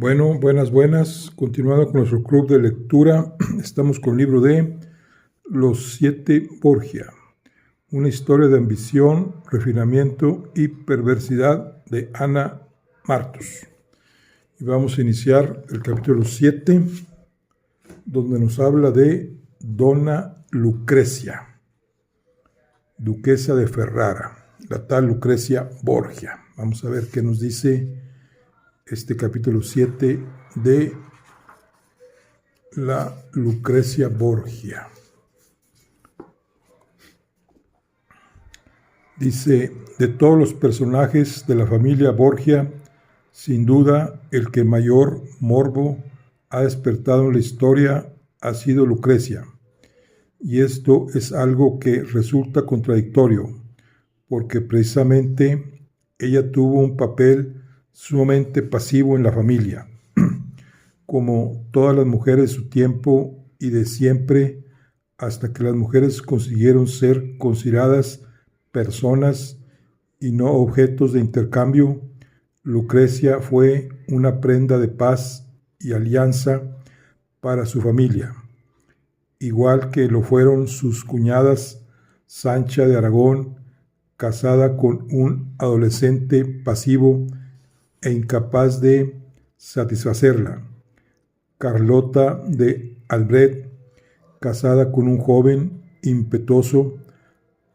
Bueno, buenas. Continuando con nuestro club de lectura, estamos con el libro de Los Siete Borgia, una historia de ambición, refinamiento y perversidad de Ana Martos. Y vamos a iniciar el capítulo 7, donde nos habla de Donna Lucrecia, duquesa de Ferrara, la tal Lucrecia Borgia. Vamos a ver qué nos dice este capítulo 7 de la Lucrecia Borgia. Dice, de todos los personajes de la familia Borgia, sin duda el que mayor morbo ha despertado en la historia ha sido Lucrecia. Y esto es algo que resulta contradictorio, porque precisamente ella tuvo un papel sumamente pasivo en la familia. Como todas las mujeres de su tiempo y de siempre, hasta que las mujeres consiguieron ser consideradas personas y no objetos de intercambio, Lucrecia fue una prenda de paz y alianza para su familia, igual que lo fueron sus cuñadas Sancha de Aragón, casada con un adolescente pasivo e incapaz de satisfacerla, Carlota de Albret, casada con un joven impetuoso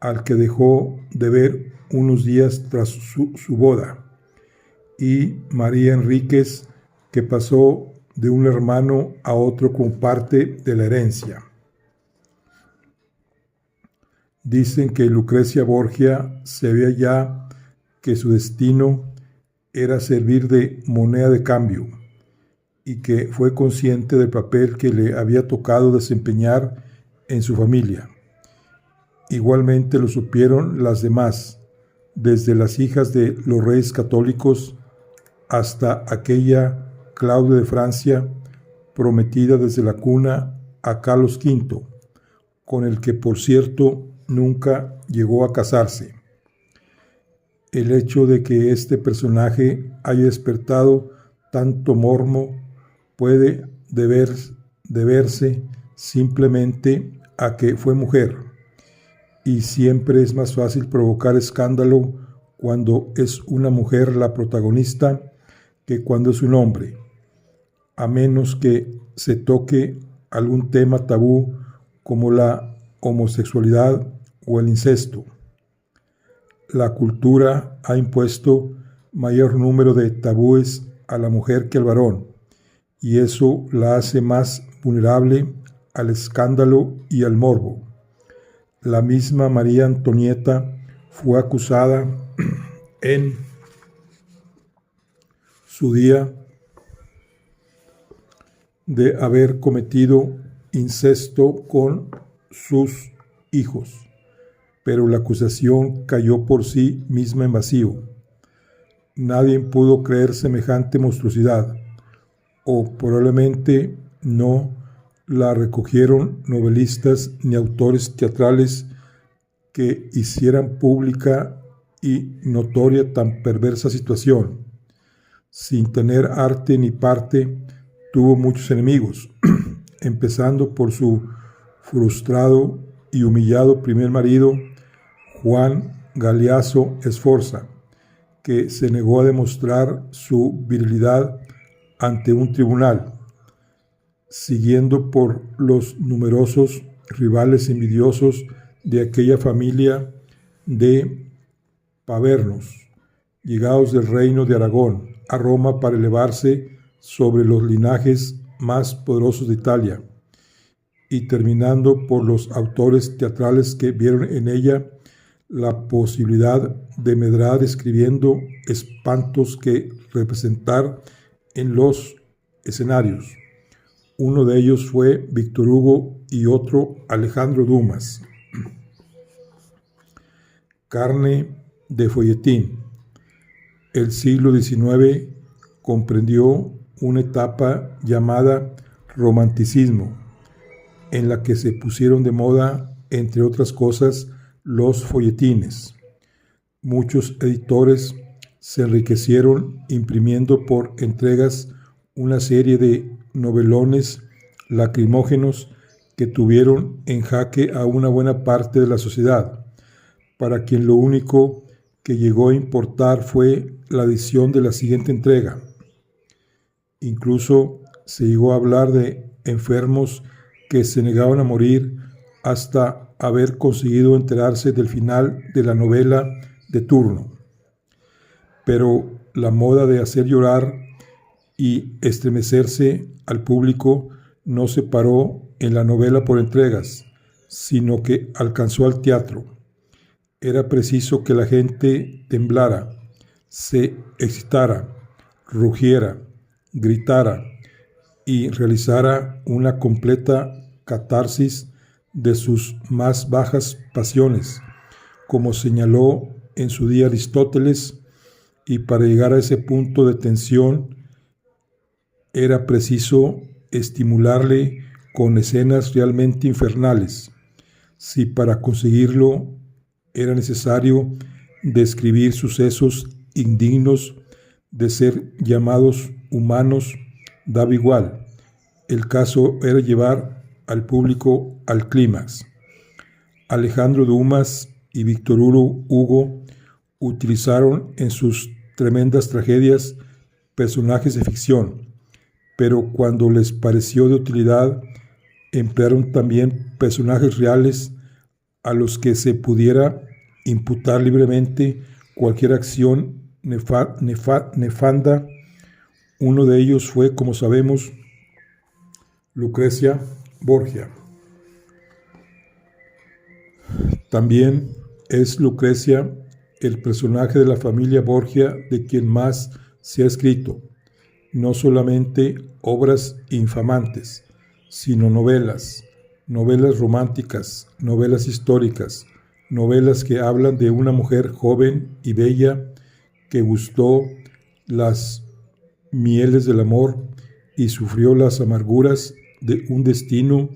al que dejó de ver unos días tras su boda, y María Enríquez, que pasó de un hermano a otro como parte de la herencia. Dicen que Lucrecia Borgia se veía ya que su destino era servir de moneda de cambio, y que fue consciente del papel que le había tocado desempeñar en su familia. Igualmente lo supieron las demás, desde las hijas de los reyes católicos hasta aquella Claudia de Francia, prometida desde la cuna a Carlos V, con el que, por cierto, nunca llegó a casarse. El hecho de que este personaje haya despertado tanto morbo puede deberse simplemente a que fue mujer, y siempre es más fácil provocar escándalo cuando es una mujer la protagonista que cuando es un hombre, a menos que se toque algún tema tabú como la homosexualidad o el incesto. La cultura ha impuesto mayor número de tabúes a la mujer que al varón, y eso la hace más vulnerable al escándalo y al morbo. La misma María Antonieta fue acusada en su día de haber cometido incesto con sus hijos, pero la acusación cayó por sí misma en vacío. Nadie pudo creer semejante monstruosidad, o probablemente no la recogieron novelistas ni autores teatrales que hicieran pública y notoria tan perversa situación. Sin tener arte ni parte, tuvo muchos enemigos, empezando por su frustrado y humillado primer marido, Juan Galeazzo Sforza, que se negó a demostrar su virilidad ante un tribunal, siguiendo por los numerosos rivales envidiosos de aquella familia de Pavernos, llegados del reino de Aragón a Roma para elevarse sobre los linajes más poderosos de Italia, y terminando por los autores teatrales que vieron en ella la posibilidad de medrar escribiendo espantos que representar en los escenarios. Uno de ellos fue Víctor Hugo y otro Alejandro Dumas. Carne de folletín. El siglo XIX comprendió una etapa llamada romanticismo, en la que se pusieron de moda, entre otras cosas, los folletines. Muchos editores se enriquecieron imprimiendo por entregas una serie de novelones lacrimógenos que tuvieron en jaque a una buena parte de la sociedad, para quien lo único que llegó a importar fue la edición de la siguiente entrega. Incluso se llegó a hablar de enfermos que se negaban a morir hasta haber conseguido enterarse del final de la novela de turno. Pero la moda de hacer llorar y estremecerse al público no se paró en la novela por entregas, sino que alcanzó al teatro. Era preciso que la gente temblara, se excitara, rugiera, gritara y realizara una completa catarsis de sus más bajas pasiones, como señaló en su día Aristóteles, y para llegar a ese punto de tensión era preciso estimularle con escenas realmente infernales. Si para conseguirlo era necesario describir sucesos indignos de ser llamados humanos, daba igual. El caso era llevar al público al clímax. Alejandro Dumas y Víctor Hugo utilizaron en sus tremendas tragedias personajes de ficción, pero cuando les pareció de utilidad, emplearon también personajes reales a los que se pudiera imputar libremente cualquier acción nefanda. Uno de ellos fue, como sabemos, Lucrecia Borgia. También es Lucrecia el personaje de la familia Borgia de quien más se ha escrito, no solamente obras infamantes, sino novelas románticas, novelas históricas, novelas que hablan de una mujer joven y bella que gustó las mieles del amor y sufrió las amarguras de un destino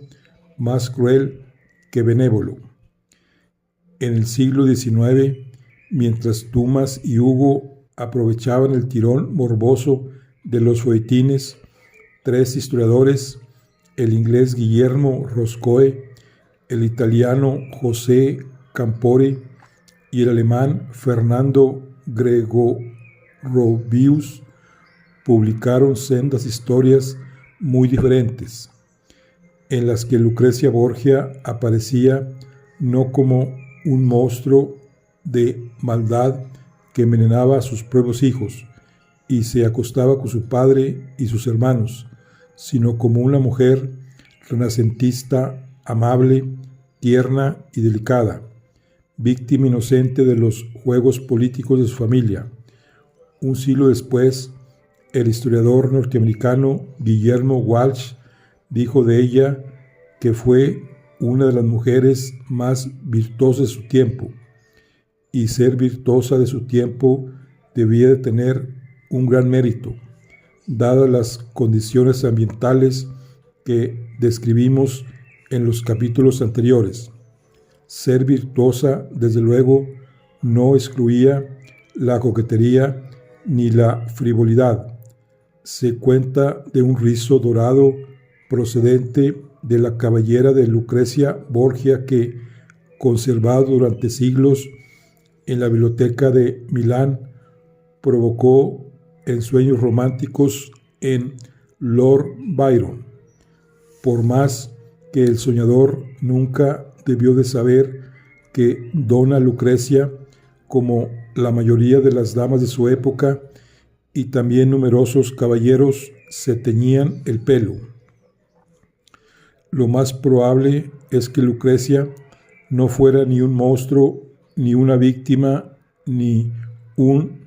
más cruel que benévolo. En el siglo XIX, mientras Dumas y Hugo aprovechaban el tirón morboso de los folletines, tres historiadores, el inglés Guillermo Roscoe, el italiano José Campori y el alemán Fernando Gregorovius, publicaron sendas historias muy diferentes, en las que Lucrecia Borgia aparecía no como un monstruo de maldad que envenenaba a sus propios hijos y se acostaba con su padre y sus hermanos, sino como una mujer renacentista, amable, tierna y delicada, víctima inocente de los juegos políticos de su familia. Un siglo después, el historiador norteamericano Guillermo Walsh dijo de ella que fue una de las mujeres más virtuosas de su tiempo, y ser virtuosa de su tiempo debía de tener un gran mérito, dadas las condiciones ambientales que describimos en los capítulos anteriores. Ser virtuosa, desde luego, no excluía la coquetería ni la frivolidad. Se cuenta de un rizo dorado procedente de la cabellera de Lucrecia Borgia que, conservado durante siglos en la biblioteca de Milán, provocó ensueños románticos en Lord Byron. Por más que el soñador nunca debió de saber que dona Lucrecia, como la mayoría de las damas de su época y también numerosos caballeros, se teñían el pelo. Lo más probable es que Lucrecia no fuera ni un monstruo, ni una víctima, ni un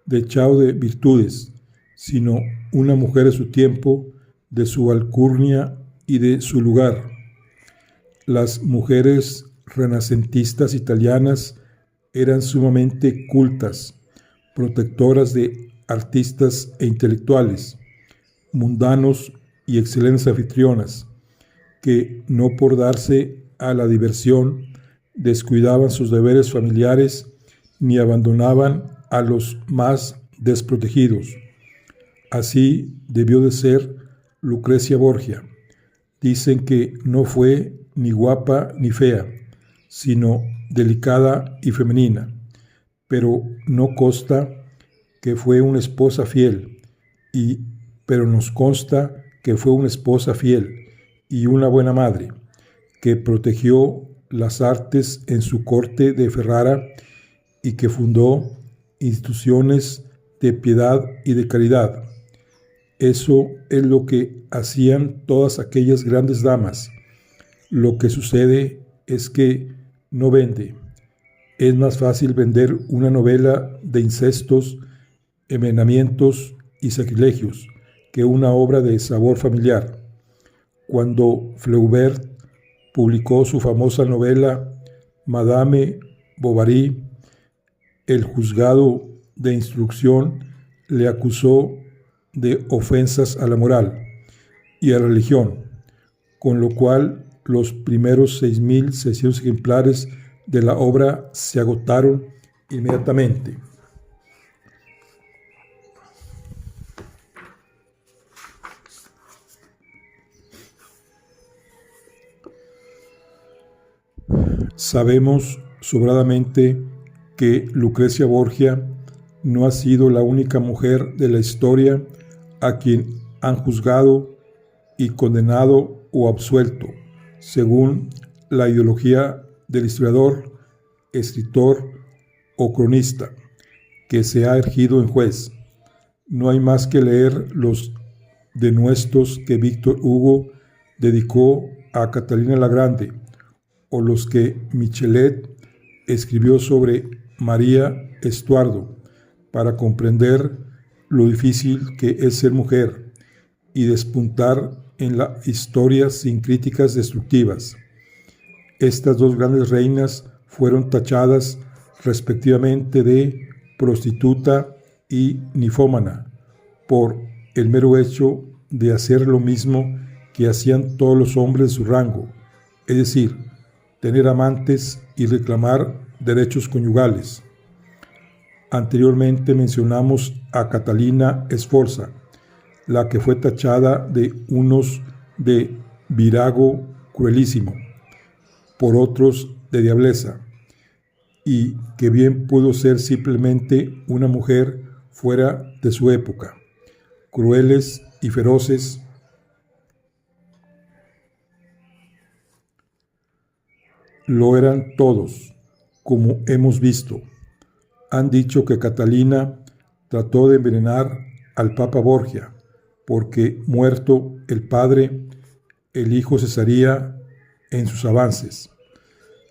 dechado de virtudes, sino una mujer de su tiempo, de su alcurnia y de su lugar. Las mujeres renacentistas italianas eran sumamente cultas, protectoras de artistas e intelectuales, mundanos y excelentes anfitrionas, que no por darse a la diversión descuidaban sus deberes familiares ni abandonaban a los más desprotegidos. Así debió de ser Lucrecia Borgia. Dicen que no fue ni guapa ni fea, sino delicada y femenina, pero no consta que fue una esposa fiel, pero nos consta que fue una esposa fiel y una buena madre, que protegió las artes en su corte de Ferrara y que fundó instituciones de piedad y de caridad. Eso es lo que hacían todas aquellas grandes damas. Lo que sucede es que no vende. Es más fácil vender una novela de incestos, envenenamientos y sacrilegios que una obra de sabor familiar. Cuando Flaubert publicó su famosa novela Madame Bovary, el juzgado de instrucción le acusó de ofensas a la moral y a la religión, con lo cual los primeros 6.600 ejemplares de la obra se agotaron inmediatamente. Sabemos sobradamente que Lucrecia Borgia no ha sido la única mujer de la historia a quien han juzgado y condenado o absuelto, según la ideología del historiador, escritor o cronista, que se ha erigido en juez. No hay más que leer los denuestos que Víctor Hugo dedicó a Catalina la Grande, o los que Michelet escribió sobre María Estuardo, para comprender lo difícil que es ser mujer y despuntar en la historia sin críticas destructivas. Estas dos grandes reinas fueron tachadas respectivamente de prostituta y ninfómana por el mero hecho de hacer lo mismo que hacían todos los hombres de su rango, es decir, tener amantes y reclamar derechos conyugales. Anteriormente mencionamos a Catalina Sforza, la que fue tachada de unos de virago cruelísimo, por otros de diableza, y que bien pudo ser simplemente una mujer fuera de su época. Crueles y feroces, lo eran todos, como hemos visto. Han dicho que Catalina trató de envenenar al Papa Borgia, porque muerto el padre, el hijo cesaría en sus avances.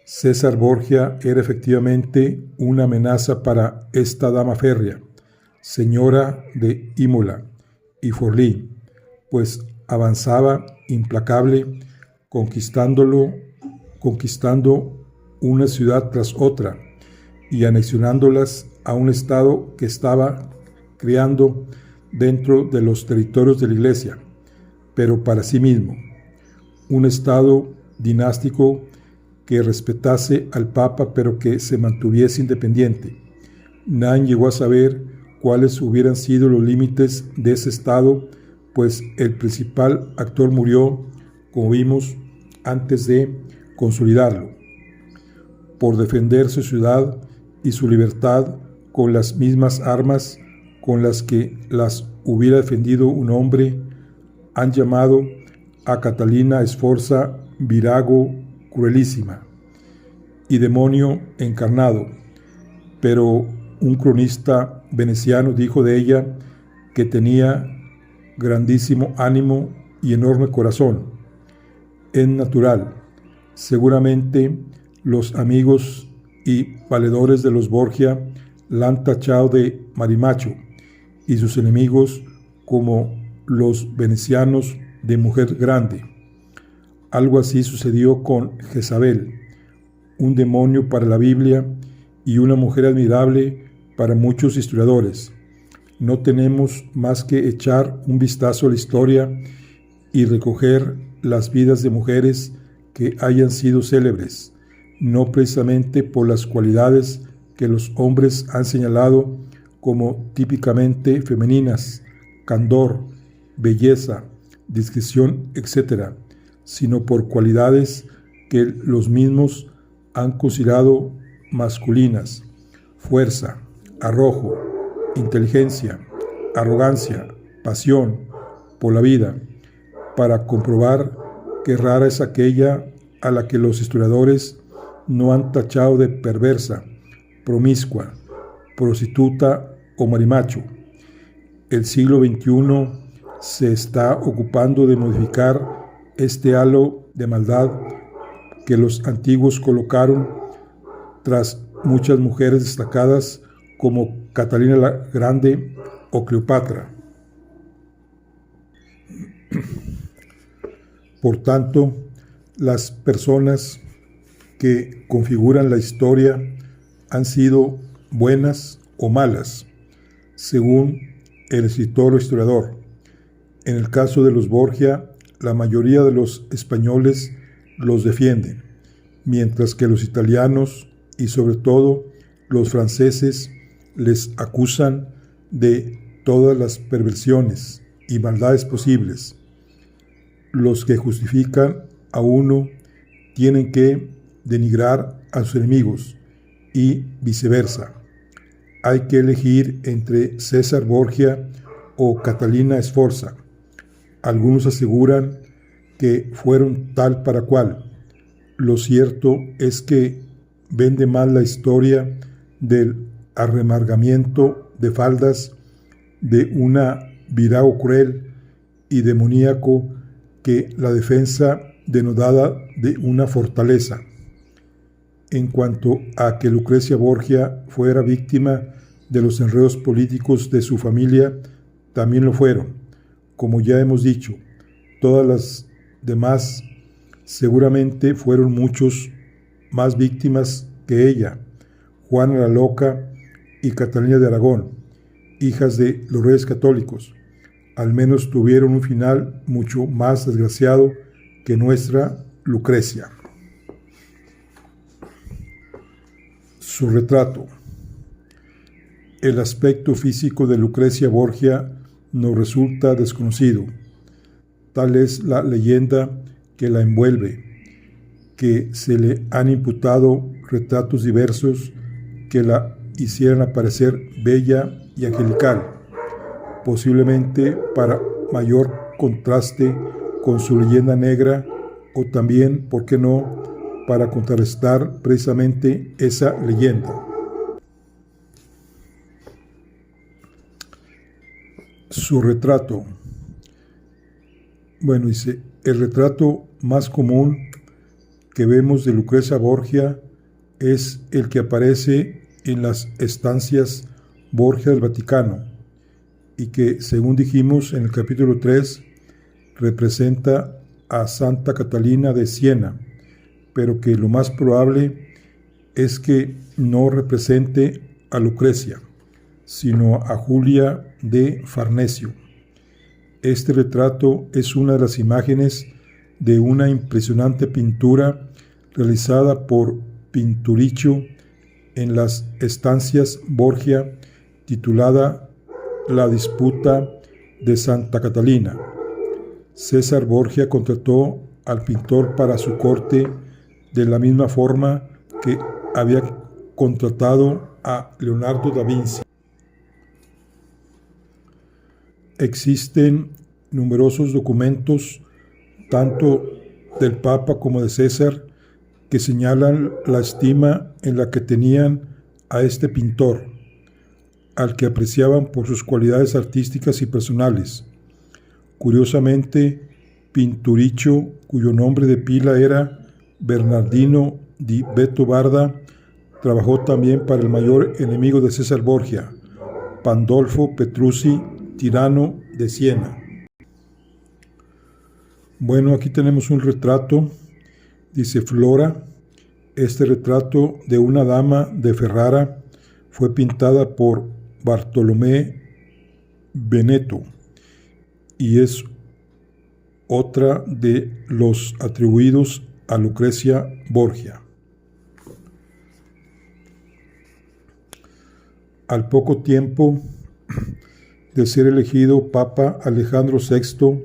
César Borgia era efectivamente una amenaza para esta dama férrea, señora de Imola y Forlì, pues avanzaba implacable, conquistando una ciudad tras otra y anexionándolas a un estado que estaba creando dentro de los territorios de la Iglesia, pero para sí mismo, un estado dinástico que respetase al Papa pero que se mantuviese independiente. Nadie llegó a saber cuáles hubieran sido los límites de ese estado, pues el principal actor murió, como vimos, antes de consolidarlo. Por defender su ciudad y su libertad con las mismas armas con las que las hubiera defendido un hombre, han llamado a Catalina Sforza virago cruelísima y demonio encarnado, pero un cronista veneciano dijo de ella que tenía grandísimo ánimo y enorme corazón. Es natural, seguramente los amigos y valedores de los Borgia la han tachado de marimacho y sus enemigos, como los venecianos, de mujer grande. Algo así sucedió con Jezabel, un demonio para la Biblia y una mujer admirable para muchos historiadores. No tenemos más que echar un vistazo a la historia y recoger las vidas de mujeres que hayan sido célebres, no precisamente por las cualidades que los hombres han señalado como típicamente femeninas, candor, belleza, discreción, etc., sino por cualidades que los mismos han considerado masculinas: fuerza, arrojo, inteligencia, arrogancia, pasión por la vida, para comprobar que rara es aquella a la que los historiadores no han tachado de perversa, promiscua, prostituta o marimacho. El siglo XXI se está ocupando de modificar este halo de maldad que los antiguos colocaron tras muchas mujeres destacadas como Catalina la Grande o Cleopatra. Por tanto, las personas que configuran la historia han sido buenas o malas, según el escritor o historiador. En el caso de los Borgia, la mayoría de los españoles los defienden, mientras que los italianos y sobre todo los franceses les acusan de todas las perversiones y maldades posibles. Los que justifican a uno tienen que denigrar a sus enemigos y viceversa. Hay que elegir entre César Borgia o Catalina Sforza. Algunos aseguran que fueron tal para cual. Lo cierto es que vende más la historia del arremangamiento de faldas de una virago cruel y demoníaco que la defensa denodada de una fortaleza. En cuanto a que Lucrecia Borgia fuera víctima de los enredos políticos de su familia, también lo fueron. Como ya hemos dicho, todas las demás seguramente fueron muchos más víctimas que ella: Juana la Loca y Catalina de Aragón, hijas de los reyes católicos. Al menos tuvieron un final mucho más desgraciado que nuestra Lucrecia. Su retrato. El aspecto físico de Lucrecia Borgia nos resulta desconocido. Tal es la leyenda que la envuelve, que se le han imputado retratos diversos que la hicieran aparecer bella y angelical, posiblemente para mayor contraste con su leyenda negra, o también, ¿por qué no?, para contrarrestar precisamente esa leyenda. Su retrato. Bueno, dice, el retrato más común que vemos de Lucrecia Borgia es el que aparece en las estancias Borgia del Vaticano y que, según dijimos en el capítulo 3, representa a Santa Catalina de Siena, pero que lo más probable es que no represente a Lucrecia, sino a Julia de Farnesio. Este retrato es una de las imágenes de una impresionante pintura realizada por Pinturicchio en las estancias Borgia, titulada La disputa de Santa Catalina. César Borgia contrató al pintor para su corte de la misma forma que había contratado a Leonardo da Vinci. Existen numerosos documentos, tanto del Papa como de César, que señalan la estima en la que tenían a este pintor, al que apreciaban por sus cualidades artísticas y personales. Curiosamente, Pinturicchio, cuyo nombre de pila era Bernardino di Beto Barda, trabajó también para el mayor enemigo de César Borgia, Pandolfo Petrucci, tirano de Siena. Bueno, aquí tenemos un retrato, dice Flora. Este retrato de una dama de Ferrara fue pintada por Bartolomé Veneto y es otra de los atribuidos a Lucrecia Borgia. Al poco tiempo de ser elegido Papa, Alejandro VI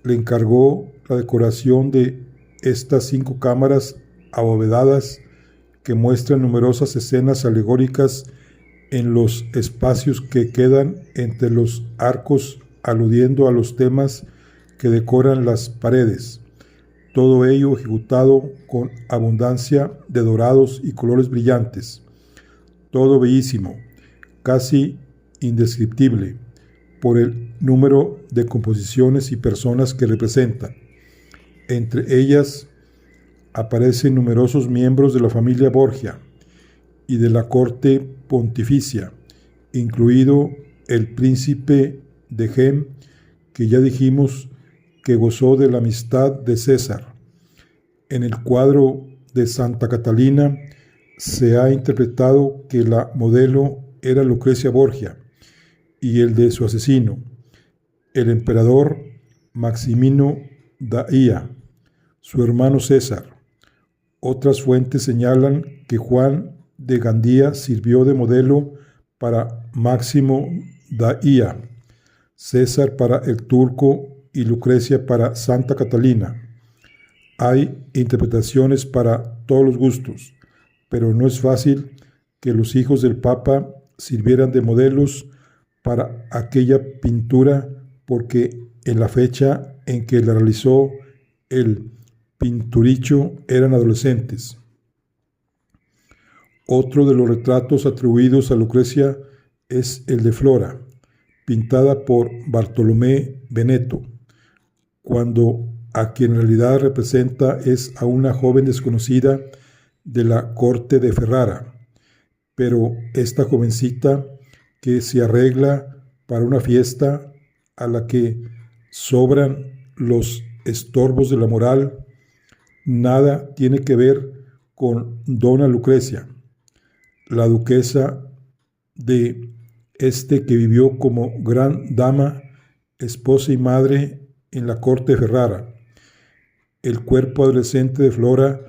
le encargó la decoración de estas 5 cámaras abovedadas que muestran numerosas escenas alegóricas en los espacios que quedan entre los arcos, aludiendo a los temas que decoran las paredes. Todo ello ejecutado con abundancia de dorados y colores brillantes. Todo bellísimo, casi indescriptible, por el número de composiciones y personas que representan. Entre ellas aparecen numerosos miembros de la familia Borgia y de la corte pontificia, incluido el príncipe de Gem, que ya dijimos que gozó de la amistad de César. En el cuadro de Santa Catalina se ha interpretado que la modelo era Lucrecia Borgia y el de su asesino, el emperador Maximino Daía, su hermano César. Otras fuentes señalan que Juan de Gandía sirvió de modelo para Máximo Daía, César para el turco y Lucrecia para Santa Catalina. Hay interpretaciones para todos los gustos, pero no es fácil que los hijos del Papa sirvieran de modelos para aquella pintura, porque en la fecha en que la realizó el Pinturicchio eran adolescentes. Otro de los retratos atribuidos a Lucrecia es el de Flora, pintada por Bartolomé Veneto, cuando a quien en realidad representa es a una joven desconocida de la corte de Ferrara, pero esta jovencita que se arregla para una fiesta a la que sobran los estorbos de la moral, nada tiene que ver con Dona Lucrecia, la duquesa de que vivió como gran dama, esposa y madre en la corte de Ferrara. El cuerpo adolescente de Flora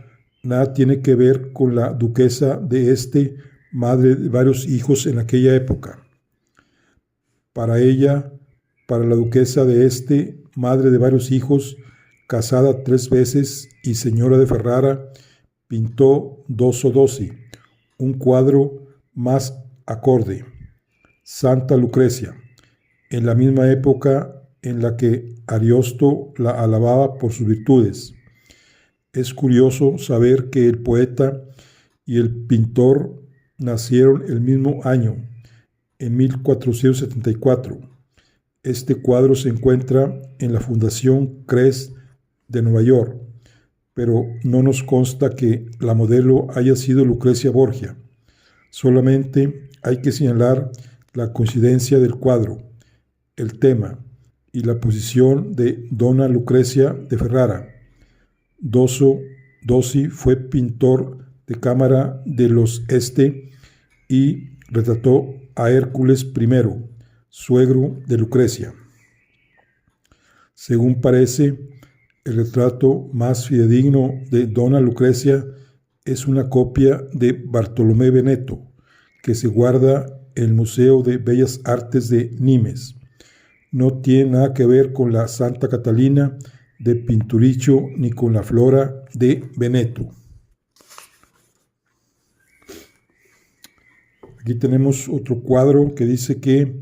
nada tiene que ver con la duquesa de madre de varios hijos en aquella época. Para ella, para la duquesa de madre de varios hijos, casada 3 veces y señora de Ferrara, pintó Dosso Dossi, un cuadro más acorde, Santa Lucrecia, en la misma época en la que Ariosto la alababa por sus virtudes. Es curioso saber que el poeta y el pintor nacieron el mismo año, en 1474. Este cuadro se encuentra en la Fundación Cres de Nueva York, pero no nos consta que la modelo haya sido Lucrecia Borgia. Solamente hay que señalar la coincidencia del cuadro, el tema y la posición de Dona Lucrecia de Ferrara. Dosso Dossi fue pintor de cámara de los y retrató a Hércules I, suegro de Lucrecia. Según parece, el retrato más fidedigno de Dona Lucrecia es una copia de Bartolomé Veneto, que se guarda en el Museo de Bellas Artes de Nimes. No tiene nada que ver con la Santa Catalina de Pinturicchio ni con la Flora de Veneto. Aquí tenemos otro cuadro que dice que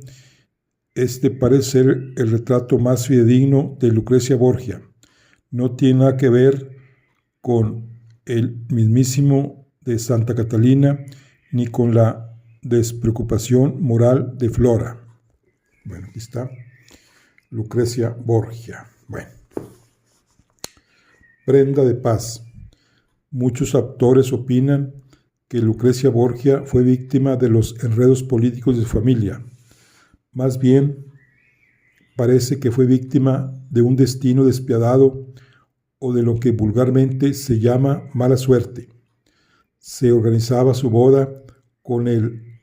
parece ser el retrato más fidedigno de Lucrecia Borgia. No tiene nada que ver con el mismísimo de Santa Catalina ni con la despreocupación moral de Flora. Bueno, aquí está Lucrecia Borgia. Bueno. Prenda de paz. Muchos autores opinan que Lucrecia Borgia fue víctima de los enredos políticos de su familia. Más bien, parece que fue víctima de un destino despiadado o de lo que vulgarmente se llama mala suerte. Se organizaba su boda con el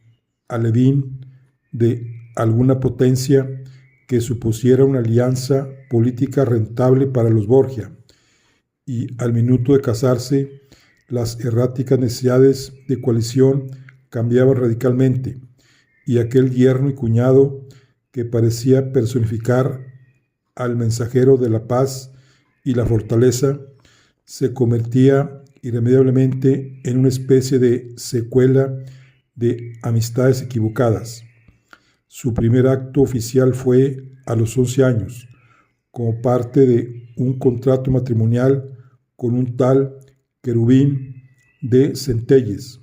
alevín de alguna potencia que supusiera una alianza política rentable para los Borgia, y al minuto de casarse, las erráticas necesidades de coalición cambiaban radicalmente, y aquel yerno y cuñado que parecía personificar al mensajero de la paz y la fortaleza, se convertía irremediablemente en una especie de secuela de amistades equivocadas. Su primer acto oficial fue a los 11 años, como parte de un contrato matrimonial con un tal Querubín de Centelles.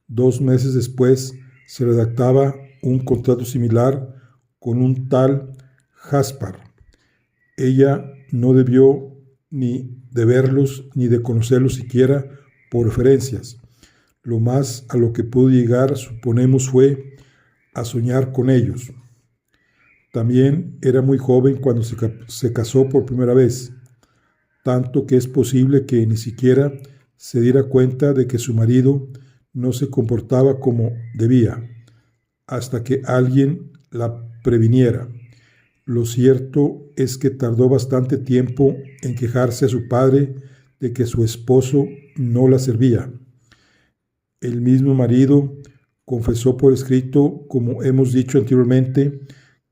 2 meses después se redactaba un contrato similar con un tal Jaspar. Ella no debió ni de verlos ni de conocerlos siquiera por referencias. Lo más a lo que pudo llegar, suponemos, fue a soñar con ellos. También era muy joven cuando se casó por primera vez, tanto que es posible que ni siquiera se diera cuenta de que su marido no se comportaba como debía, hasta que alguien la previniera. Lo cierto es que tardó bastante tiempo en quejarse a su padre de que su esposo no la servía. El mismo marido confesó por escrito, como hemos dicho anteriormente,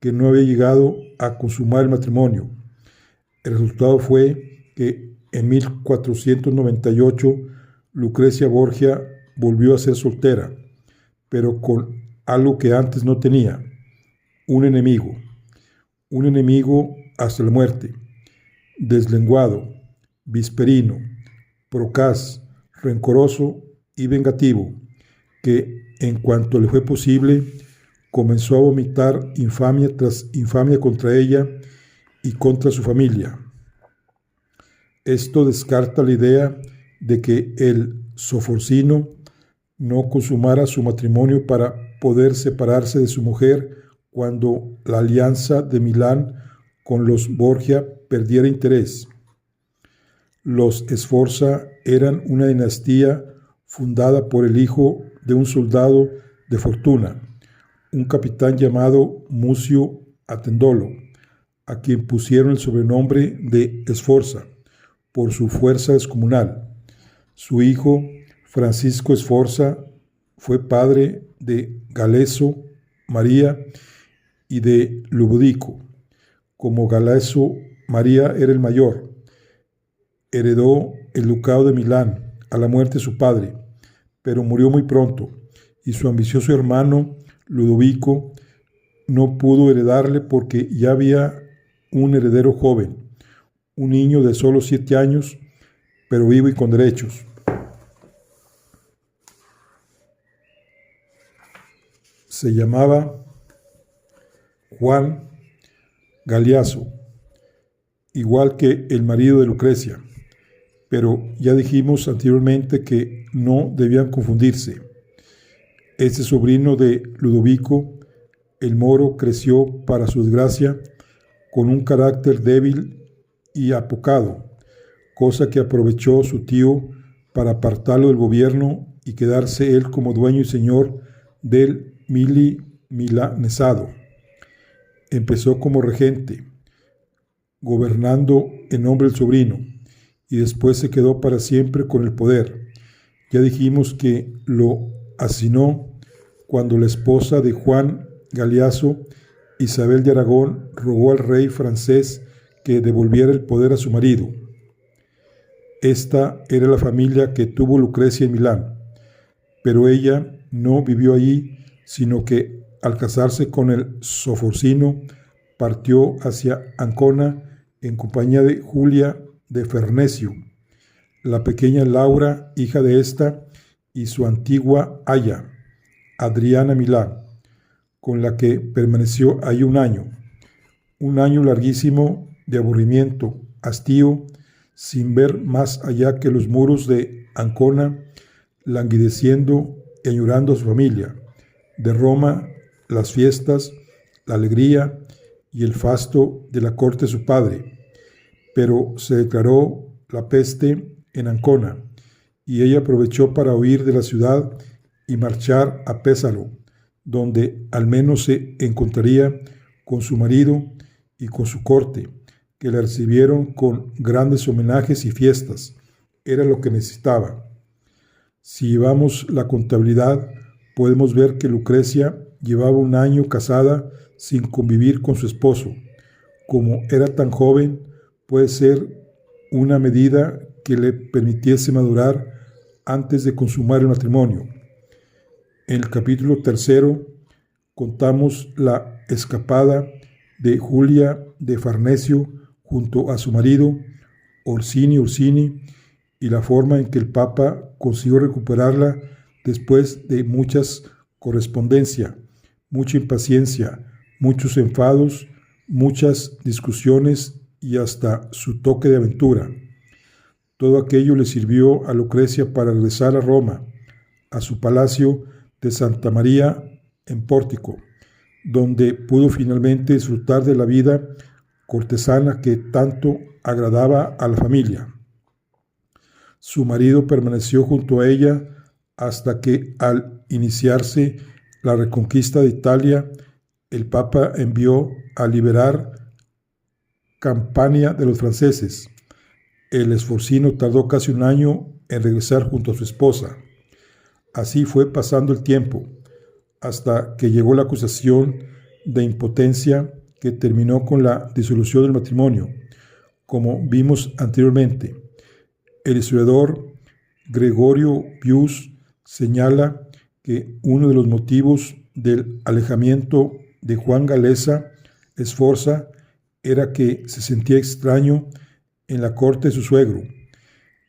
que no había llegado a consumar el matrimonio. El resultado fue que en 1498 Lucrecia Borgia volvió a ser soltera, pero con algo que antes no tenía: un enemigo hasta la muerte, deslenguado, visperino, procaz, rencoroso y vengativo, que en cuanto le fue posible comenzó a vomitar infamia tras infamia contra ella y contra su familia. Esto descarta la idea de que el Sforcino no consumara su matrimonio para poder separarse de su mujer cuando la alianza de Milán con los Borgia perdiera interés. Los Sforza eran una dinastía fundada por el hijo de un soldado de fortuna, un capitán llamado Mucio Attendolo, a quien pusieron el sobrenombre de Sforza por su fuerza descomunal. Su hijo, Francisco Sforza, fue padre de Galeso María y de Ludovico. Como Galeso María era el mayor, heredó el ducado de Milán a la muerte de su padre, pero murió muy pronto, y su ambicioso hermano Ludovico no pudo heredarle porque ya había un heredero joven, un niño de solo 7 años, pero vivo y con derechos. Se llamaba Juan Galeazzo, igual que el marido de Lucrecia, pero ya dijimos anteriormente que no debían confundirse. Este sobrino de Ludovico, el moro, creció, para su desgracia, con un carácter débil y apocado, cosa que aprovechó su tío para apartarlo del gobierno y quedarse él como dueño y señor del milanesado. Empezó como regente, gobernando en nombre del sobrino, y después se quedó para siempre con el poder. Ya dijimos que lo asesinó cuando la esposa de Juan Galeazzo, Isabel de Aragón, rogó al rey francés que devolviera el poder a su marido. Esta era la familia que tuvo Lucrecia en Milán, pero ella no vivió allí, sino que al casarse con el Sforcino partió hacia Ancona en compañía de Julia de Farnesio, la pequeña Laura, hija de esta, y su antigua aya, Adriana Milán, con la que permaneció ahí un año larguísimo de aburrimiento, hastío, sin ver más allá que los muros de Ancona, languideciendo y añorando a su familia, de Roma, las fiestas, la alegría y el fasto de la corte de su padre. Pero se declaró la peste en Ancona, y ella aprovechó para huir de la ciudad y marchar a Pésaro, donde al menos se encontraría con su marido y con su corte, que la recibieron con grandes homenajes y fiestas. Era lo que necesitaba. Si llevamos la contabilidad, podemos ver que Lucrecia llevaba 1 año casada sin convivir con su esposo. Como era tan joven, puede ser una medida que le permitiese madurar antes de consumar el matrimonio. En el capítulo 3 contamos la escapada de Julia de Farnesio junto a su marido Orsini y la forma en que el Papa consiguió recuperarla después de muchas correspondencia, mucha impaciencia, muchos enfados, muchas discusiones y hasta su toque de aventura. Todo aquello le sirvió a Lucrecia para regresar a Roma, a su palacio de Santa María en Pórtico, donde pudo finalmente disfrutar de la vida cortesana que tanto agradaba a la familia. Su marido permaneció junto a ella hasta que, al iniciarse la reconquista de Italia, el Papa envió a liberar Campania de los franceses. El Sforzino tardó casi 1 año en regresar junto a su esposa. Así fue pasando el tiempo, hasta que llegó la acusación de impotencia que terminó con la disolución del matrimonio, como vimos anteriormente. El historiador Gregorio Pius señala que uno de los motivos del alejamiento de Juan Galeazzo Sforza era que se sentía extraño en la corte de su suegro.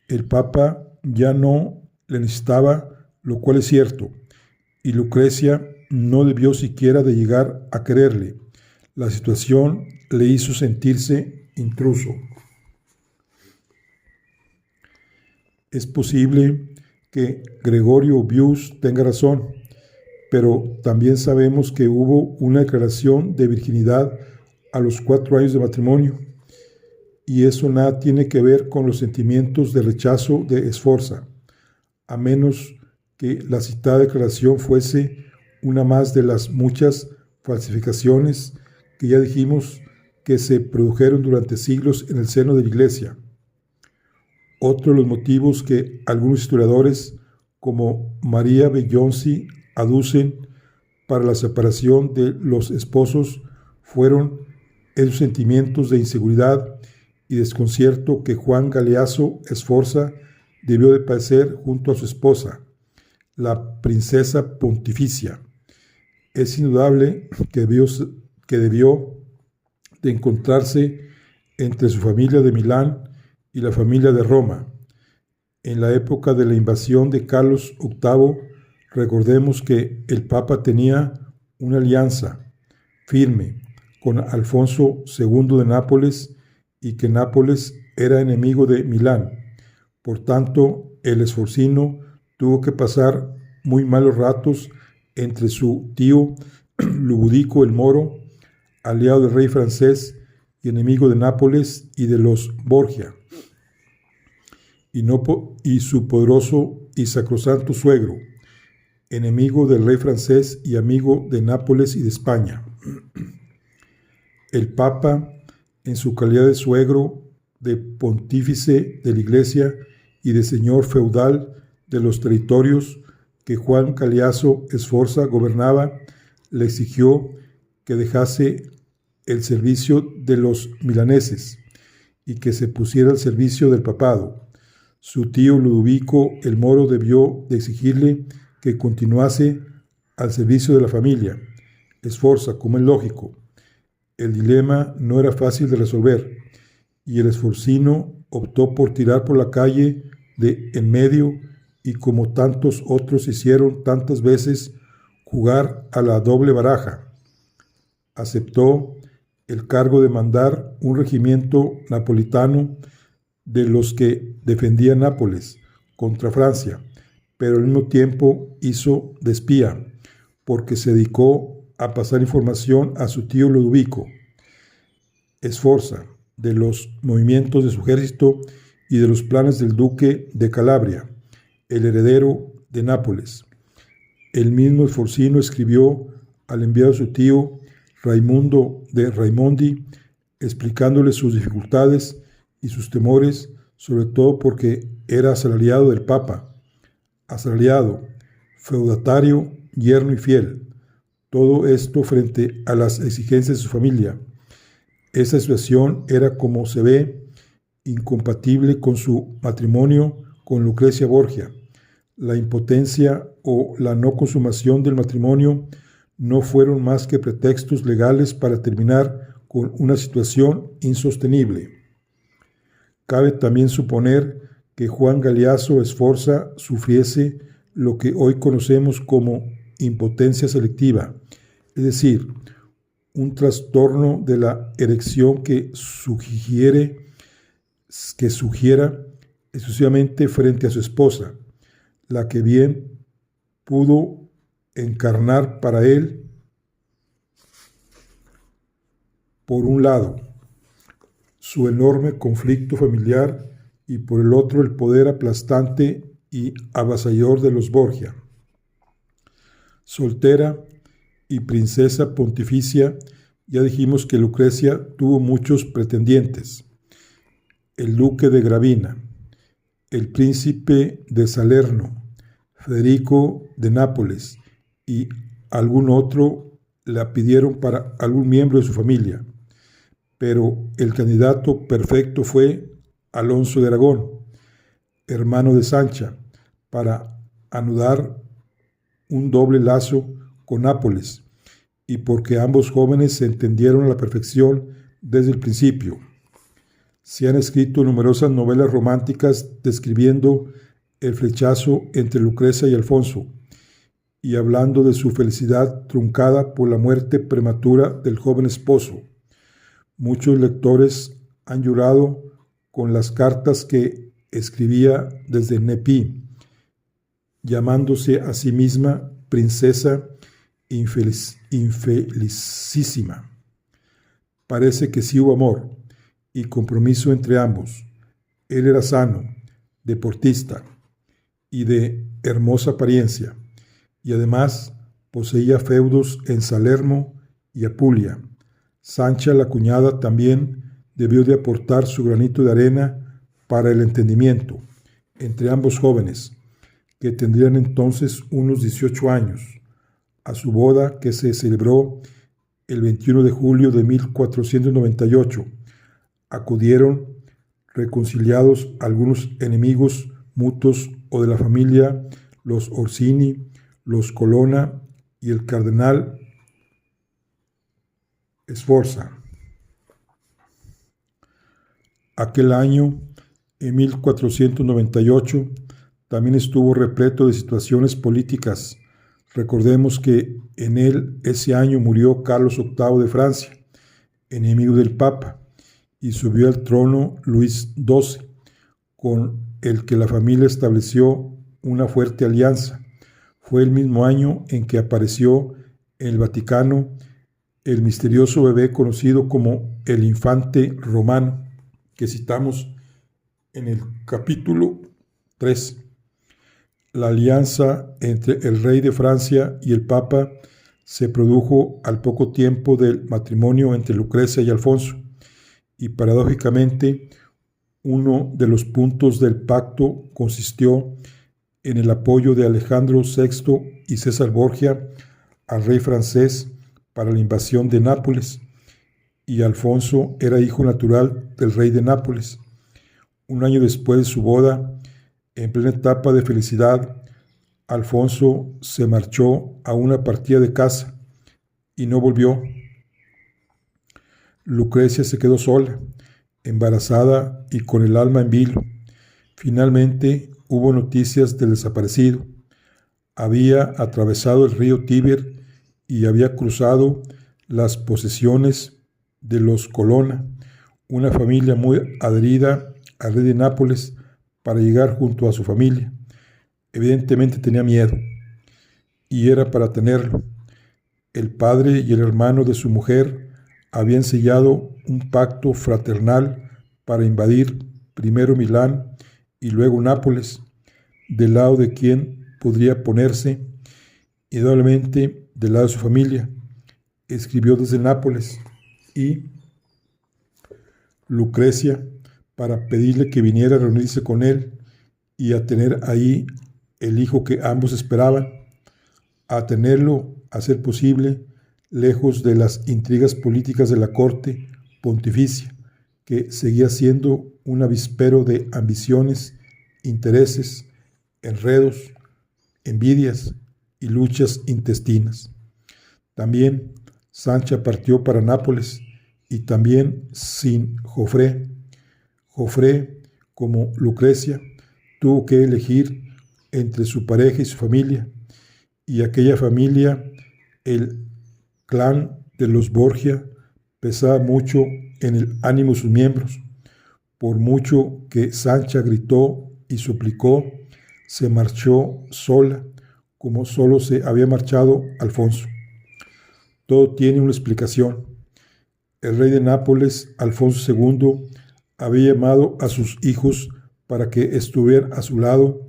El Papa ya no le necesitaba, lo cual es cierto, y Lucrecia no debió siquiera de llegar a quererle. La situación le hizo sentirse intruso. Es posible que Gregorio Pius tenga razón, pero también sabemos que hubo una declaración de virginidad a los 4 años de matrimonio, y eso nada tiene que ver con los sentimientos de rechazo de Sforza, a menos que la citada declaración fuese una más de las muchas falsificaciones que ya dijimos que se produjeron durante siglos en el seno de la Iglesia. Otro de los motivos que algunos historiadores, como María Bellonzi, aducen para la separación de los esposos fueron esos sentimientos de inseguridad y desconcierto que Juan Galeazzo Sforza debió de padecer junto a su esposa, la princesa pontificia. Es indudable que debió de encontrarse entre su familia de Milán y la familia de Roma. En la época de la invasión de Carlos VIII, recordemos que el Papa tenía una alianza firme con Alfonso II de Nápoles y que Nápoles era enemigo de Milán. Por tanto, el Sforzino tuvo que pasar muy malos ratos entre su tío Ludovico el Moro, aliado del rey francés y enemigo de Nápoles y de los Borgia, y su poderoso y sacrosanto suegro, enemigo del rey francés y amigo de Nápoles y de España. El Papa, en su calidad de suegro, de pontífice de la Iglesia y de señor feudal de los territorios que Juan Galeazzo Sforza gobernaba, le exigió que dejase el servicio de los milaneses y que se pusiera al servicio del papado. Su tío Ludovico el Moro debió de exigirle que continuase al servicio de la familia Sforza, como es lógico. El dilema no era fácil de resolver, y el Sforzino optó por tirar por la calle de en medio y, como tantos otros hicieron tantas veces, jugar a la doble baraja. Aceptó el cargo de mandar un regimiento napolitano de los que defendían Nápoles contra Francia, pero al mismo tiempo hizo de espía, porque se dedicó a pasar información a su tío Ludovico Sforza de los movimientos de su ejército y de los planes del duque de Calabria, el heredero de Nápoles. El mismo Sforzino escribió al enviado de su tío Raimundo de Raimondi, explicándole sus dificultades y sus temores, sobre todo porque era asalariado del Papa, asalariado, feudatario, yerno y fiel. Todo esto frente a las exigencias de su familia. Esa situación era, como se ve, incompatible con su matrimonio con Lucrecia Borgia. La impotencia o la no consumación del matrimonio no fueron más que pretextos legales para terminar con una situación insostenible. Cabe también suponer que Juan Galeazzo Sforza sufriese lo que hoy conocemos como impotencia selectiva, es decir, un trastorno de la erección que sugiera exclusivamente frente a su esposa, la que bien pudo encarnar para él, por un lado, su enorme conflicto familiar y por el otro el poder aplastante y avasallador de los Borgia. Soltera y princesa pontificia, ya dijimos que Lucrecia tuvo muchos pretendientes: el duque de Gravina, el príncipe de Salerno, Federico de Nápoles y algún otro la pidieron para algún miembro de su familia, pero el candidato perfecto fue Alonso de Aragón, hermano de Sancha, para anudar un doble lazo con Nápoles, y porque ambos jóvenes se entendieron a la perfección desde el principio. Se han escrito numerosas novelas románticas describiendo el flechazo entre Lucrecia y Alfonso, y hablando de su felicidad truncada por la muerte prematura del joven esposo. Muchos lectores han llorado con las cartas que escribía desde Nepí, llamándose a sí misma princesa infelicísima. Parece que sí hubo amor y compromiso entre ambos. Él era sano, deportista y de hermosa apariencia, y además poseía feudos en Salermo y Apulia. Sancha, la cuñada, también debió de aportar su granito de arena para el entendimiento entre ambos jóvenes, que tendrían entonces unos 18 años. A su boda, que se celebró el 21 de julio de 1498, acudieron reconciliados algunos enemigos mutuos o de la familia, los Orsini, los Colonna y el cardenal Sforza. Aquel año, en 1498, también estuvo repleto de situaciones políticas. Recordemos que en él ese año murió Carlos VIII de Francia, enemigo del Papa, y subió al trono Luis XII, con el que la familia estableció una fuerte alianza. Fue el mismo año en que apareció en el Vaticano el misterioso bebé conocido como el infante romano, que citamos en el capítulo 3. La alianza entre el rey de Francia y el Papa se produjo al poco tiempo del matrimonio entre Lucrecia y Alfonso, y paradójicamente uno de los puntos del pacto consistió en el apoyo de Alejandro VI y César Borgia al rey francés para la invasión de Nápoles, y Alfonso era hijo natural del rey de Nápoles. Un año después de su boda, en plena etapa de felicidad, Alfonso se marchó a una partida de caza y no volvió. Lucrecia se quedó sola, embarazada y con el alma en vilo. Finalmente hubo noticias del desaparecido. Había atravesado el río Tíber y había cruzado las posesiones de los Colonna, una familia muy adherida al rey de Nápoles, para llegar junto a su familia. Evidentemente tenía miedo, y era para tenerlo. El padre y el hermano de su mujer habían sellado un pacto fraternal para invadir primero Milán y luego Nápoles, del lado de quien podría ponerse, indudablemente del lado de su familia. Escribió desde Nápoles y Lucrecia para pedirle que viniera a reunirse con él y a tener ahí el hijo que ambos esperaban. A tenerlo a ser posible, lejos de las intrigas políticas de la corte pontificia, que seguía siendo un avispero de ambiciones, intereses, enredos, envidias y luchas intestinas. También Sancha partió para Nápoles y también sin Jofré. Jofré, como Lucrecia, tuvo que elegir entre su pareja y su familia, y aquella familia, el clan de los Borgia, pesaba mucho en el ánimo de sus miembros. Por mucho que Sancha gritó y suplicó, se marchó sola, como solo se había marchado Alfonso. Todo tiene una explicación. El rey de Nápoles, Alfonso II, había llamado a sus hijos para que estuvieran a su lado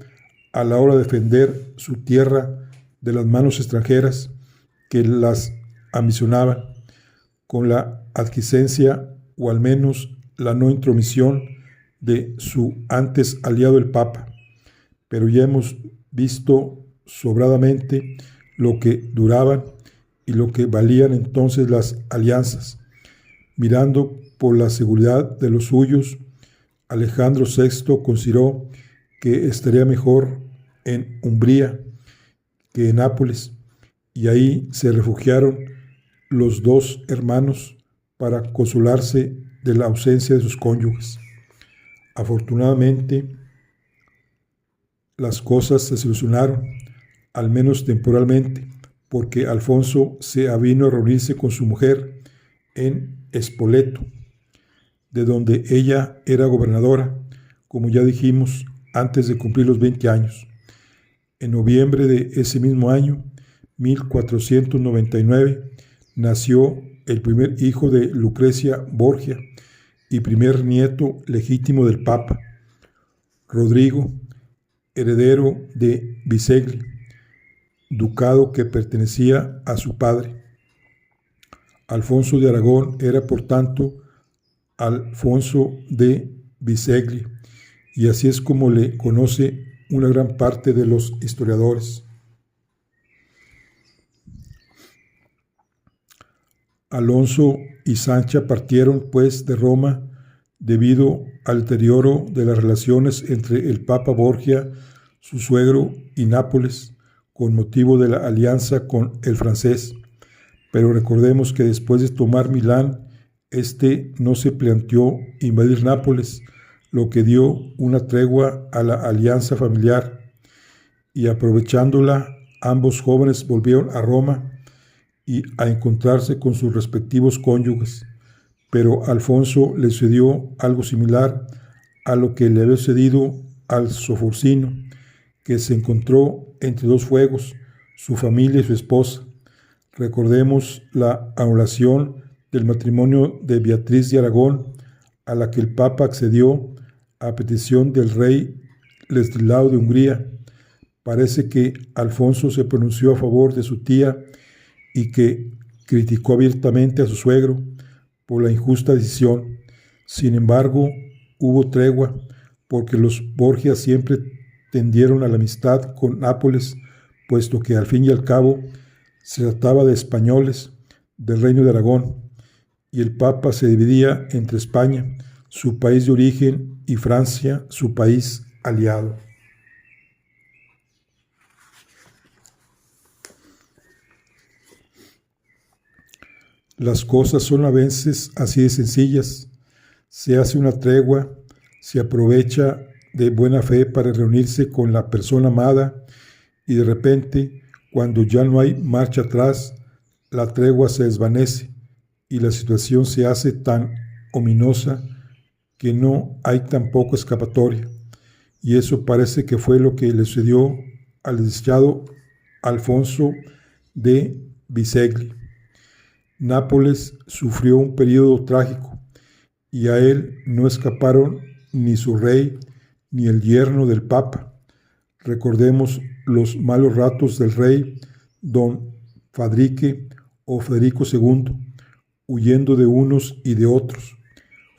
a la hora de defender su tierra de las manos extranjeras que las ambicionaban, con la adquiescencia o al menos la no intromisión de su antes aliado el Papa. Pero ya hemos visto sobradamente lo que duraban y lo que valían entonces las alianzas. Mirando por la seguridad de los suyos, Alejandro VI consideró que estaría mejor en Umbría que en Nápoles, y ahí se refugiaron los dos hermanos para consolarse de la ausencia de sus cónyuges. Afortunadamente, las cosas se solucionaron, al menos temporalmente, porque Alfonso se avino a reunirse con su mujer en Spoleto, de donde ella era gobernadora, como ya dijimos, antes de cumplir los 20 años. En noviembre de ese mismo año, 1499, nació el primer hijo de Lucrecia Borgia y primer nieto legítimo del Papa, Rodrigo, heredero de Bisceglie, ducado que pertenecía a su padre. Alfonso de Aragón era, por tanto, Alfonso de Bisceglie, y así es como le conoce una gran parte de los historiadores. Alonso y Sancha partieron, pues, de Roma debido al deterioro de las relaciones entre el Papa Borgia, su suegro, y Nápoles, con motivo de la alianza con el francés. Pero recordemos que después de tomar Milán, este no se planteó invadir Nápoles, lo que dio una tregua a la alianza familiar, y aprovechándola, ambos jóvenes volvieron a Roma y a encontrarse con sus respectivos cónyuges. Pero Alfonso le sucedió algo similar a lo que le había sucedido al Sforcino, que se encontró entre dos fuegos, su familia y su esposa. Recordemos la anulación del matrimonio de Beatriz de Aragón, a la que el Papa accedió a petición del rey Ladislao de Hungría. Parece que Alfonso se pronunció a favor de su tía y que criticó abiertamente a su suegro por la injusta decisión. Sin embargo, hubo tregua, porque los Borgia siempre tendieron a la amistad con Nápoles, puesto que al fin y al cabo se trataba de españoles del Reino de Aragón, y el Papa se dividía entre España, su país de origen, y Francia, su país aliado. Las cosas son a veces así de sencillas. Se hace una tregua, se aprovecha de buena fe para reunirse con la persona amada, y de repente, cuando ya no hay marcha atrás, la tregua se desvanece y la situación se hace tan ominosa que no hay tampoco escapatoria. Y eso parece que fue lo que le sucedió al desdichado Alfonso de Bisceglie. Nápoles sufrió un periodo trágico, y a él no escaparon ni su rey ni el yerno del Papa. Recordemos los malos ratos del rey don Fadrique o Federico II, huyendo de unos y de otros.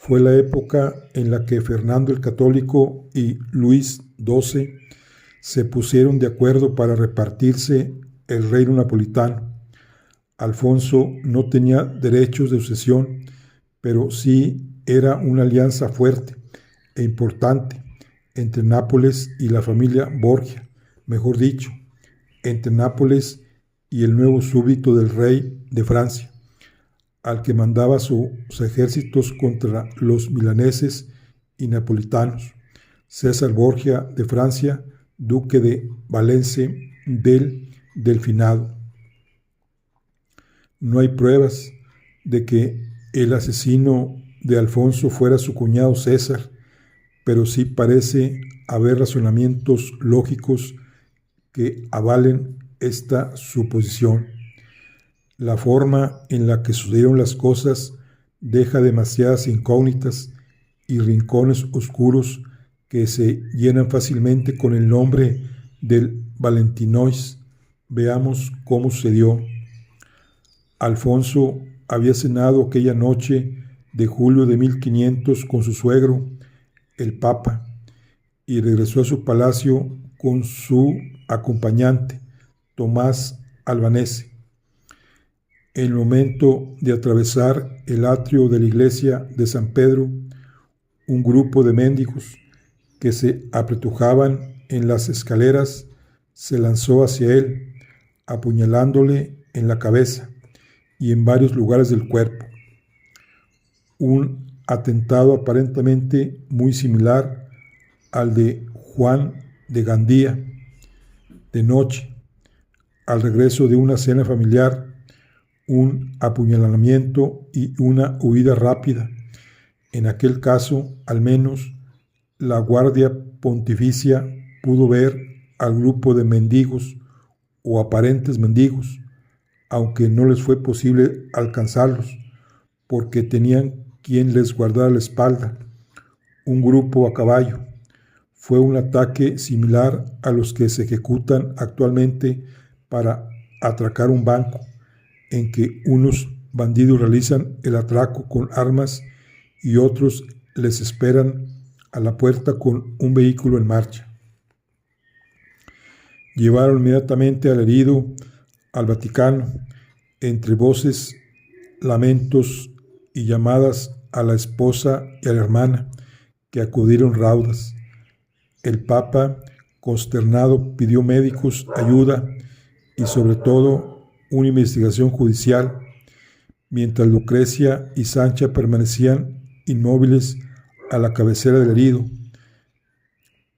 Fue la época en la que Fernando el Católico y Luis XII se pusieron de acuerdo para repartirse el reino napolitano. Alfonso no tenía derechos de sucesión, pero sí era una alianza fuerte e importante entre Nápoles y la familia Borgia, mejor dicho, entre Nápoles y el nuevo súbdito del rey de Francia, al que mandaba sus ejércitos contra los milaneses y napolitanos, César Borgia de Francia, duque de Valence del Delfinado. No hay pruebas de que el asesino de Alfonso fuera su cuñado César, pero sí parece haber razonamientos lógicos que avalen esta suposición. La forma en la que sucedieron las cosas deja demasiadas incógnitas y rincones oscuros que se llenan fácilmente con el nombre del Valentinois. Veamos cómo sucedió. Alfonso había cenado aquella noche de julio de 1500 con su suegro, el Papa, y regresó a su palacio con su acompañante, Tomás Albanese. En el momento de atravesar el atrio de la iglesia de San Pedro, un grupo de mendigos que se apretujaban en las escaleras se lanzó hacia él, apuñalándole en la cabeza y en varios lugares del cuerpo. Un atentado aparentemente muy similar al de Juan de Gandía. De noche, al regreso de una cena familiar, un apuñalamiento y una huida rápida. En aquel caso, al menos, la guardia pontificia pudo ver al grupo de mendigos o aparentes mendigos, aunque no les fue posible alcanzarlos, porque tenían quien les guardara la espalda, un grupo a caballo. Fue un ataque similar a los que se ejecutan actualmente para atracar un banco, en que unos bandidos realizan el atraco con armas y otros les esperan a la puerta con un vehículo en marcha. Llevaron inmediatamente al herido al Vaticano, entre voces, lamentos y llamadas a la esposa y a la hermana, que acudieron raudas. El Papa, consternado, pidió médicos, ayuda y sobre todo una investigación judicial, mientras Lucrecia y Sancha permanecían inmóviles a la cabecera del herido.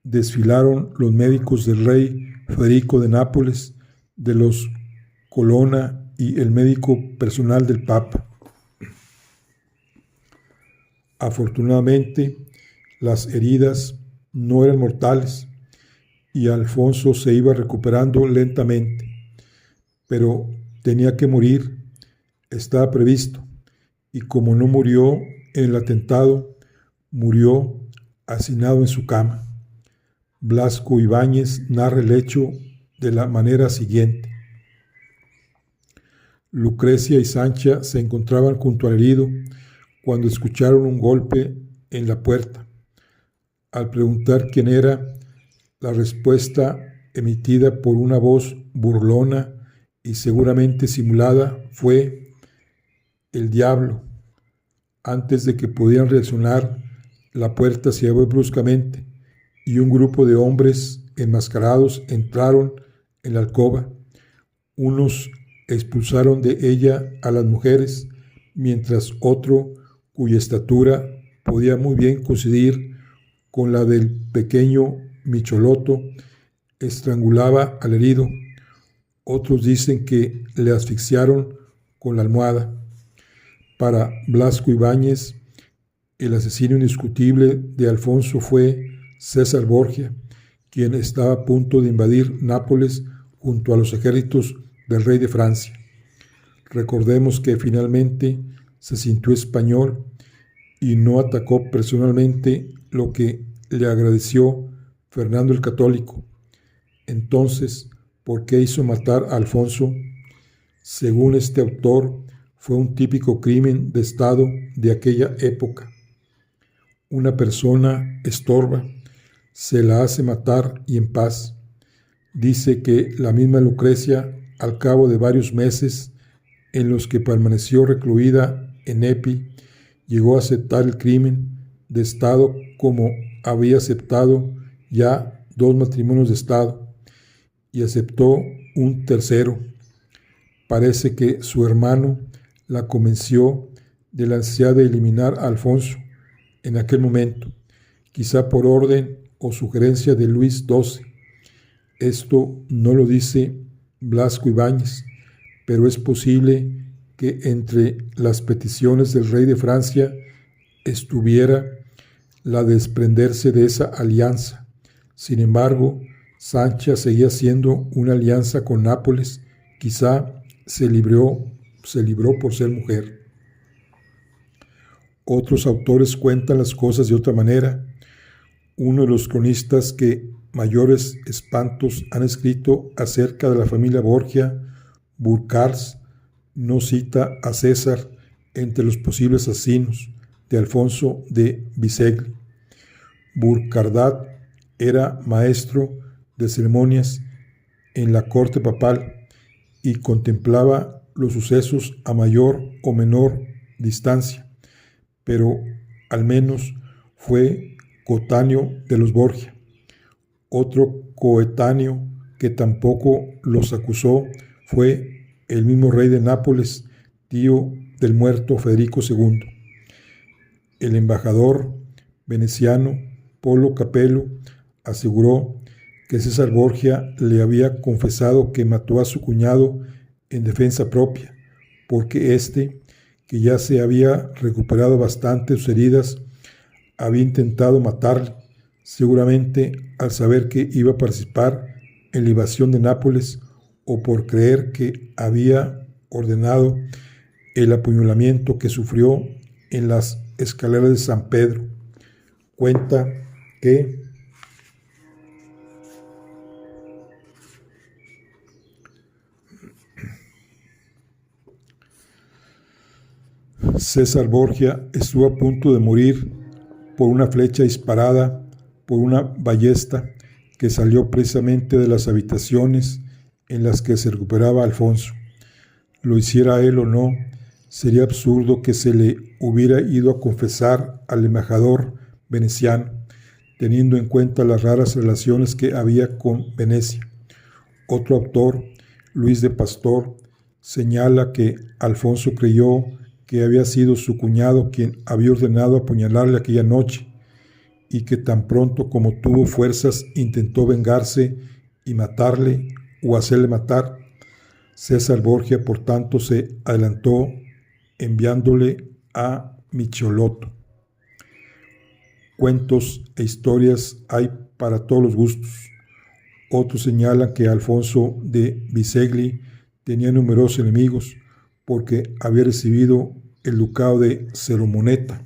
Desfilaron los médicos del rey Federico de Nápoles, de los Colonna y el médico personal del Papa. Afortunadamente, las heridas no eran mortales y Alfonso se iba recuperando lentamente, pero tenía que morir, estaba previsto, y como no murió en el atentado, murió hacinado en su cama. Blasco Ibáñez narra el hecho de la manera siguiente. Lucrecia y Sancha se encontraban junto al herido cuando escucharon un golpe en la puerta. Al preguntar quién era, la respuesta emitida por una voz burlona y seguramente simulada fue: el diablo. Antes de que pudieran reaccionar, la puerta se abrió bruscamente y un grupo de hombres enmascarados entraron en la alcoba. Unos expulsaron de ella a las mujeres, mientras otro, cuya estatura podía muy bien coincidir con la del pequeño Micholoto, estrangulaba al herido. Otros dicen que le asfixiaron con la almohada. Para Blasco Ibáñez, el asesino indiscutible de Alfonso fue César Borgia, quien estaba a punto de invadir Nápoles junto a los ejércitos del rey de Francia. Recordemos que finalmente se sintió español y no atacó personalmente, lo que le agradeció Fernando el Católico. Entonces, ¿por qué hizo matar a Alfonso? Según este autor, fue un típico crimen de Estado de aquella época. Una persona estorba, se la hace matar y en paz. Dice que la misma Lucrecia, al cabo de varios meses, en los que permaneció recluida en Epi, llegó a aceptar el crimen de Estado como había aceptado ya 2 matrimonios de Estado y aceptó un tercero. Parece que su hermano la convenció de la necesidad de eliminar a Alfonso en aquel momento, quizá por orden o sugerencia de Luis XII. Esto no lo dice Blasco Ibáñez, pero es posible que entre las peticiones del rey de Francia estuviera la de desprenderse de esa alianza. Sin embargo, Sancha seguía siendo una alianza con Nápoles, quizá se libró por ser mujer. Otros autores cuentan las cosas de otra manera. Uno de los cronistas que mayores espantos han escrito acerca de la familia Borgia, Burchard, no cita a César entre los posibles asesinos de Alfonso de Bisegli. Burchard era maestro de ceremonias en la corte papal y contemplaba los sucesos a mayor o menor distancia, pero al menos fue coetáneo de los Borgia. Otro coetáneo que tampoco los acusó fue el mismo rey de Nápoles, tío del muerto Federico II. El embajador veneciano Polo Capello aseguró que César Borgia le había confesado que mató a su cuñado en defensa propia, porque éste, que ya se había recuperado bastante de sus heridas, había intentado matarle, seguramente al saber que iba a participar en la invasión de Nápoles o por creer que había ordenado el apuñalamiento que sufrió en las escaleras de San Pedro. Cuenta que César Borgia estuvo a punto de morir por una flecha disparada por una ballesta que salió precisamente de las habitaciones en las que se recuperaba Alfonso. Lo hiciera él o no, sería absurdo que se le hubiera ido a confesar al embajador veneciano, teniendo en cuenta las raras relaciones que había con Venecia. Otro autor, Luis de Pastor, señala que Alfonso creyó que había sido su cuñado quien había ordenado apuñalarle aquella noche, y que tan pronto como tuvo fuerzas intentó vengarse y matarle o hacerle matar. César Borgia, por tanto, se adelantó enviándole a Michelotto. Cuentos e historias hay para todos los gustos. Otros señalan que Alfonso de Bisegli tenía numerosos enemigos porque había recibido el ducado de Ceromoneta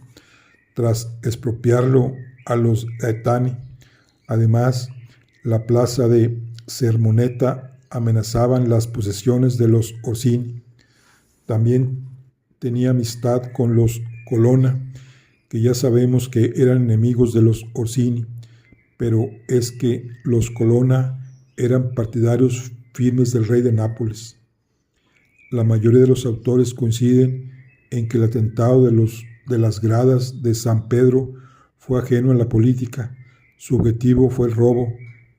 tras expropiarlo a los Gaetani. Además, la plaza de Sermoneta amenazaban las posesiones de los Orsini. También tenía amistad con los Colonna, que ya sabemos que eran enemigos de los Orsini, pero es que los Colonna eran partidarios firmes del rey de Nápoles. La mayoría de los autores coinciden en que el atentado de las gradas de San Pedro fue ajeno a la política. Su objetivo fue el robo,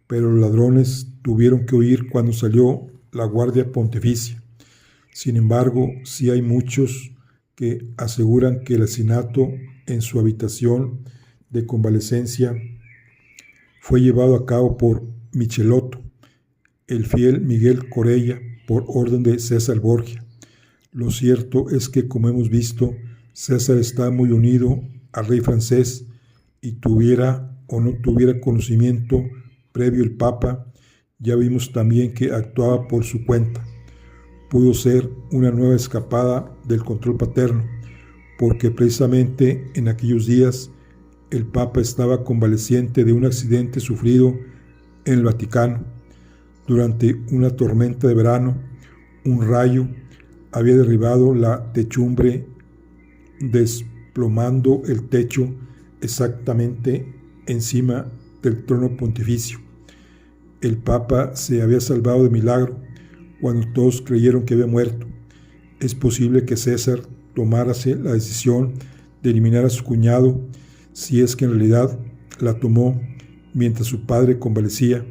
pero los ladrones tuvieron que huir cuando salió la Guardia Pontificia. Sin embargo, sí hay muchos que aseguran que el asesinato en su habitación de convalecencia fue llevado a cabo por Michelotto, el fiel Miguel Corella, por orden de César Borgia. Lo cierto es que, como hemos visto, César está muy unido al rey francés, y tuviera o no tuviera conocimiento previo el Papa, ya vimos también que actuaba por su cuenta. Pudo ser una nueva escapada del control paterno, porque precisamente en aquellos días el Papa estaba convaleciente de un accidente sufrido en el Vaticano. Durante una tormenta de verano, un rayo había derribado la techumbre, desplomando el techo exactamente encima del trono pontificio. El Papa se había salvado de milagro cuando todos creyeron que había muerto. es posible que César tomárase la decisión de eliminar a su cuñado, si es que en realidad la tomó mientras su padre convalecía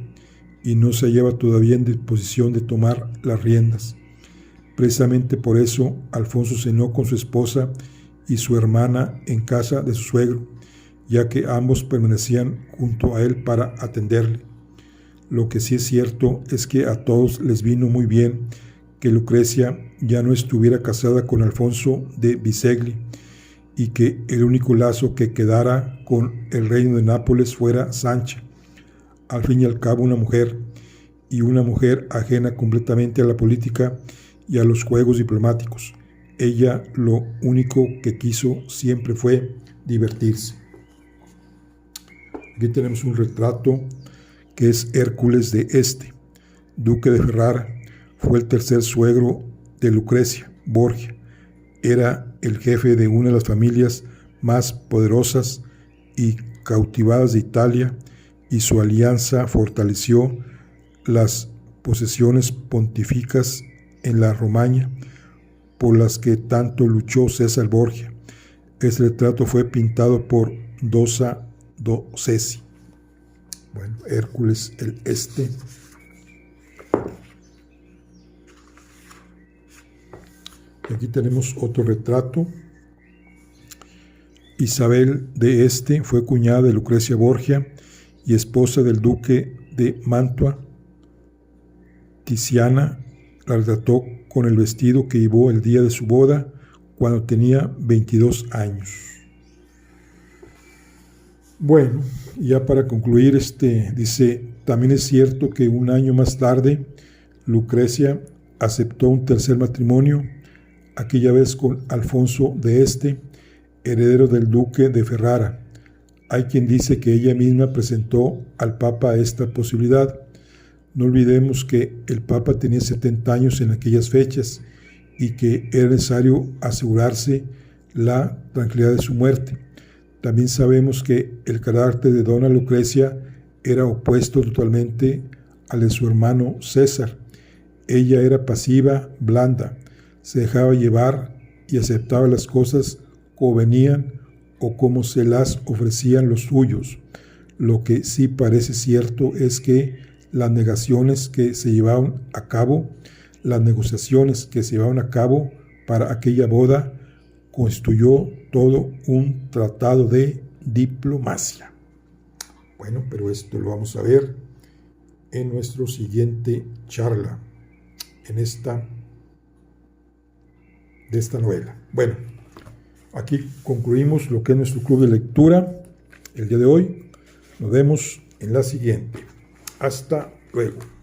y no se hallaba todavía en disposición de tomar las riendas. Precisamente por eso Alfonso cenó con su esposa y su hermana en casa de su suegro, ya que ambos permanecían junto a él para atenderle. Lo que sí es cierto es que a todos les vino muy bien que Lucrecia ya no estuviera casada con Alfonso de Bisceglie y que el único lazo que quedara con el reino de Nápoles fuera Sancha, al fin y al cabo una mujer, y una mujer ajena completamente a la política y a los juegos diplomáticos. Ella lo único que quiso siempre fue divertirse. Aquí tenemos un retrato que es Hércules de Este, duque de Ferrara. Fue el tercer suegro de Lucrecia Borgia. Era el jefe de una de las familias más poderosas y cautivadas de Italia, y su alianza fortaleció las posesiones pontificas en la Romaña, por las que tanto luchó César Borgia. Este retrato fue pintado por Dosa Docesi. Bueno, Hércules el Este. Y aquí tenemos otro retrato. Isabel de Este fue cuñada de Lucrecia Borgia y esposa del duque de Mantua. Tiziana la retrató con el vestido que llevó el día de su boda, cuando tenía 22 años. Bueno, ya para concluir, dice, también es cierto que un año más tarde Lucrecia aceptó un tercer matrimonio, aquella vez con Alfonso de Este, heredero del duque de Ferrara. Hay quien dice que ella misma presentó al Papa esta posibilidad. No olvidemos que el Papa tenía 70 años en aquellas fechas y que era necesario asegurarse la tranquilidad de su muerte. También sabemos que el carácter de dona Lucrecia era opuesto totalmente al de su hermano César. Ella era pasiva, blanda, se dejaba llevar y aceptaba las cosas como venían o como se las ofrecían los suyos. Lo que sí parece cierto es que las negociaciones que se llevaban a cabo para aquella boda constituyó todo un tratado de diplomacia. Bueno, pero esto lo vamos a ver en nuestro siguiente charla, de esta novela. Bueno, aquí concluimos lo que es nuestro club de lectura el día de hoy. Nos vemos en la siguiente. Hasta luego.